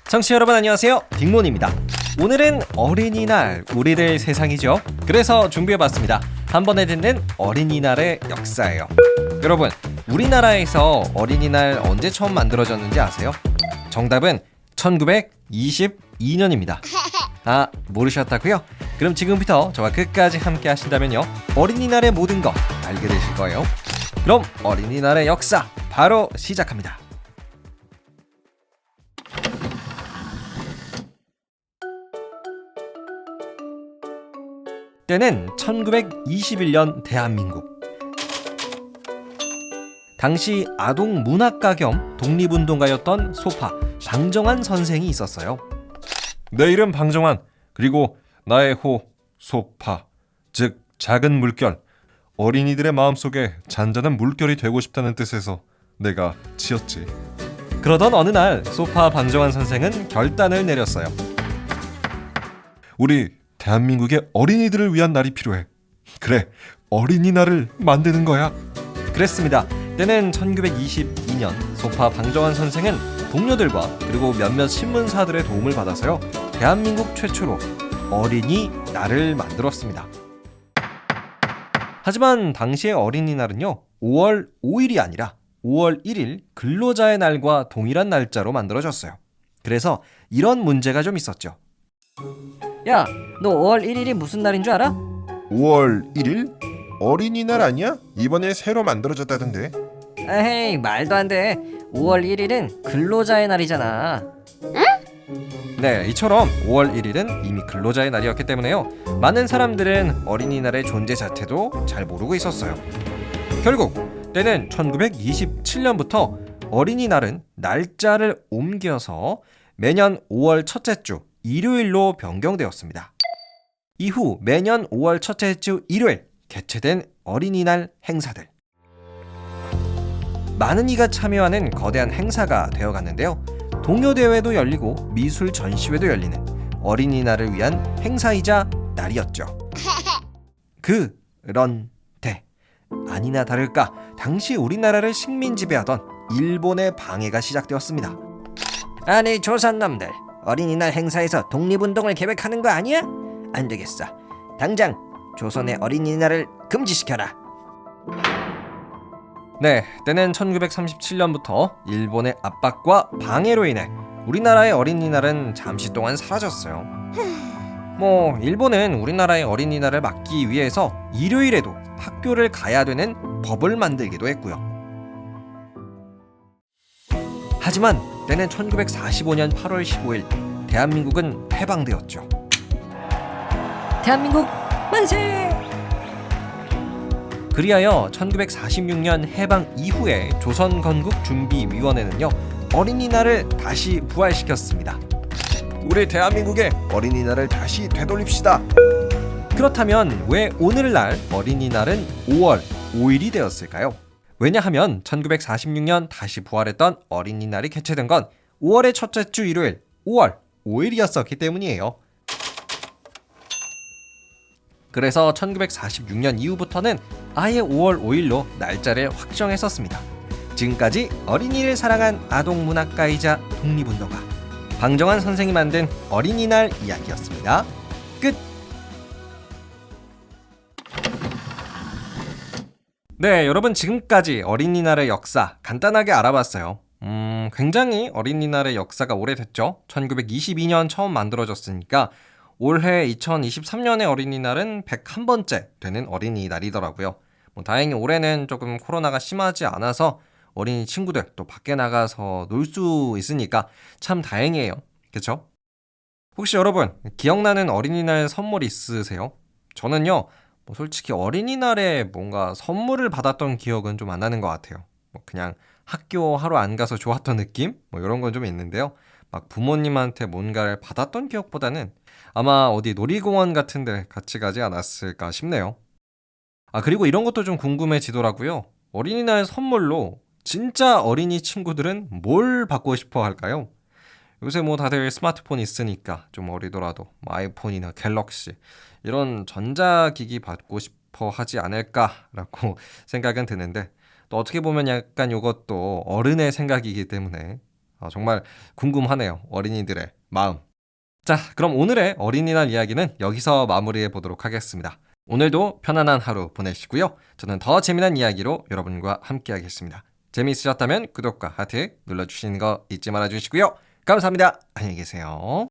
청취자 여러분 안녕하세요, 딩몬입니다. 오늘은 어린이날, 우리들 세상이죠. 그래서 준비해봤습니다. 한 번에 듣는 어린이날의 역사예요. 여러분, 우리나라에서 어린이날 언제 처음 만들어졌는지 아세요? 정답은 1922년입니다. 아, 모르셨다고요? 그럼 지금부터 저와 끝까지 함께 하신다면요, 어린이날의 모든 거 알게 되실 거예요. 그럼 어린이날의 역사 바로 시작합니다. 때는 1921년 대한민국. 당시 아동 문학가 겸 독립운동가였던 소파 방정환 선생이 있었어요. 내 이름 방정환, 그리고 나의 호 소파, 즉 작은 물결, 어린이들의 마음속에 잔잔한 물결이 되고 싶다는 뜻에서 내가 지었지. 그러던 어느 날 소파 방정환 선생은 결단을 내렸어요. 우리 대한민국의 어린이들을 위한 날이 필요해. 그래, 어린이날을 만드는 거야. 그랬습니다. 때는 1922년 소파 방정환 선생은 동료들과 그리고 몇몇 신문사들의 도움을 받아서요, 대한민국 최초로 어린이날을 만들었습니다. 하지만 당시의 어린이날은요, 5월 5일이 아니라 5월 1일 근로자의 날과 동일한 날짜로 만들어졌어요. 그래서 이런 문제가 좀 있었죠. 야, 너 5월 1일이 무슨 날인 줄 알아? 5월 1일? 어린이날 아니야? 이번에 새로 만들어졌다던데. 에헤이, 말도 안 돼. 5월 1일은 근로자의 날이잖아. 네, 이처럼 5월 1일은 이미 근로자의 날이었기 때문에요, 많은 사람들은 어린이날의 존재 자체도 잘 모르고 있었어요. 결국 때는 1927년부터 어린이날은 날짜를 옮겨서 매년 5월 첫째 주 일요일로 변경되었습니다. 이후 매년 5월 첫째 주 일요일 개최된 어린이날 행사들. 많은 이가 참여하는 거대한 행사가 되어갔는데요. 동요대회도 열리고 미술 전시회도 열리는 어린이날을 위한 행사이자 날이었죠. 그런데 아니나 다를까 당시 우리나라를 식민 지배하던 일본의 방해가 시작되었습니다. 아니, 조선놈들, 어린이날 행사에서 독립운동을 계획하는 거 아니야? 안 되겠어. 당장 조선의 어린이날을 금지시켜라. 네, 때는 1937년부터 일본의 압박과 방해로 인해 우리나라의 어린이날은 잠시 동안 사라졌어요. 일본은 우리나라의 어린이날을 막기 위해서 일요일에도 학교를 가야 되는 법을 만들기도 했고요. 하지만 때는 1945년 8월 15일 대한민국은 해방되었죠. 대한민국 만세! 그리하여 1946년 해방 이후에 조선건국준비위원회는요, 어린이날을 다시 부활시켰습니다. 우리 대한민국의 어린이날을 다시 되돌립시다. 그렇다면 왜 오늘날 어린이날은 5월 5일이 되었을까요? 왜냐하면 1946년 다시 부활했던 어린이날이 개최된 건 5월의 첫째 주 일요일 5월 5일이었었기 때문이에요. 그래서 1946년 이후부터는 아예 5월 5일로 날짜를 확정했었습니다. 지금까지 어린이를 사랑한 아동문학가이자 독립운동가 방정환 선생이 만든 어린이날 이야기였습니다. 끝! 네, 여러분, 지금까지 어린이날의 역사 간단하게 알아봤어요. 굉장히 어린이날의 역사가 오래됐죠. 1922년 처음 만들어졌으니까 올해 2023년의 어린이날은 101번째 되는 어린이날이더라고요. 다행히 올해는 조금 코로나가 심하지 않아서 어린이 친구들 또 밖에 나가서 놀 수 있으니까 참 다행이에요. 그쵸? 혹시 여러분 기억나는 어린이날 선물 있으세요? 저는요, 솔직히 어린이날에 뭔가 선물을 받았던 기억은 좀 안 나는 것 같아요. 그냥 학교 하루 안 가서 좋았던 느낌? 이런 건 좀 있는데요. 막 부모님한테 뭔가를 받았던 기억보다는 아마 어디 놀이공원 같은 데 같이 가지 않았을까 싶네요. 그리고 이런 것도 좀 궁금해지더라고요. 어린이날 선물로 진짜 어린이 친구들은 뭘 받고 싶어 할까요? 요새 다들 스마트폰 있으니까 좀 어리더라도 아이폰이나 갤럭시 이런 전자기기 받고 싶어 하지 않을까라고 생각은 드는데, 또 어떻게 보면 약간 이것도 어른의 생각이기 때문에 정말 궁금하네요. 어린이들의 마음. 자, 그럼 오늘의 어린이날 이야기는 여기서 마무리해 보도록 하겠습니다. 오늘도 편안한 하루 보내시고요. 저는 더 재미난 이야기로 여러분과 함께 하겠습니다. 재미있으셨다면 구독과 하트 눌러주시는 거 잊지 말아주시고요. 감사합니다. 안녕히 계세요.